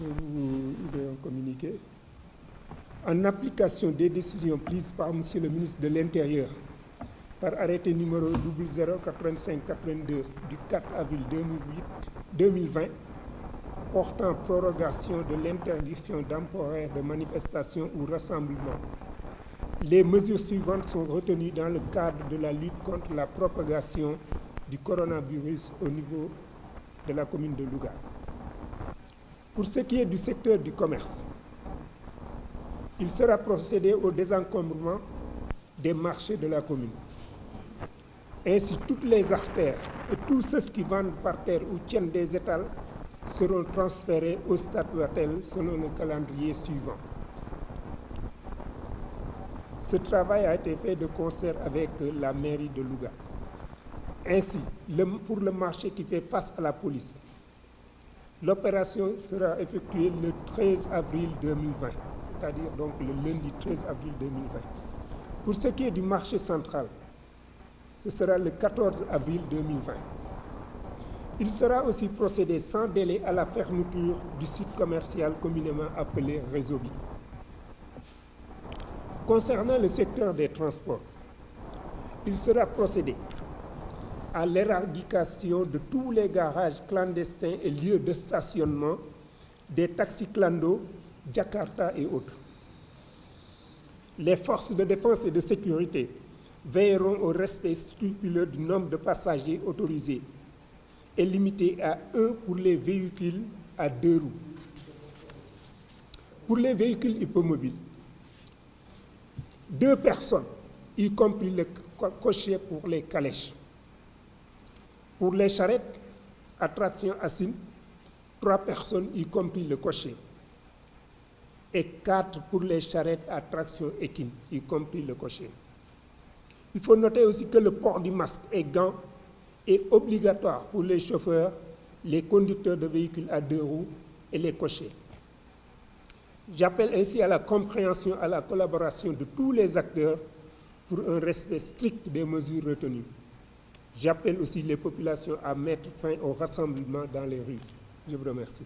Je vous donne un communiqué. En application des décisions prises par M. le ministre de l'Intérieur par arrêté numéro 008582 du 4 avril 2020 portant prorogation de l'interdiction temporaire de manifestation ou rassemblement. Les mesures suivantes sont retenues dans le cadre de la lutte contre la propagation du coronavirus au niveau de la commune de Louga. Pour ce qui est du secteur du commerce, il sera procédé au désencombrement des marchés de la commune. Ainsi, toutes les artères et tous ceux qui vendent par terre ou tiennent des étals seront transférés au stade Ouattel selon le calendrier suivant. Ce travail a été fait de concert avec la mairie de Louga. Ainsi, pour le marché qui fait face à la police, l'opération sera effectuée le 13 avril 2020, c'est-à-dire donc le lundi 13 avril 2020. Pour ce qui est du marché central, ce sera le 14 avril 2020. Il sera aussi procédé sans délai à la fermeture du site commercial communément appelé Réseau-Bi. Concernant le secteur des transports, il sera procédé à l'éradication de tous les garages clandestins et lieux de stationnement des taxis clando, Jakarta et autres. Les forces de défense et de sécurité veilleront au respect scrupuleux du nombre de passagers autorisés et limité à 1 pour les véhicules à 2 roues. Pour les véhicules hippomobiles, 2 personnes, y compris le cocher pour les calèches. Pour les charrettes à traction assine, 3 personnes, y compris le cocher. Et 4 pour les charrettes à traction équine, y compris le cocher. Il faut noter aussi que le port du masque et gants est obligatoire pour les chauffeurs, les conducteurs de véhicules à 2 roues et les cochers. J'appelle ainsi à la compréhension, à la collaboration de tous les acteurs pour un respect strict des mesures retenues. J'appelle aussi les populations à mettre fin au rassemblement dans les rues. Je vous remercie.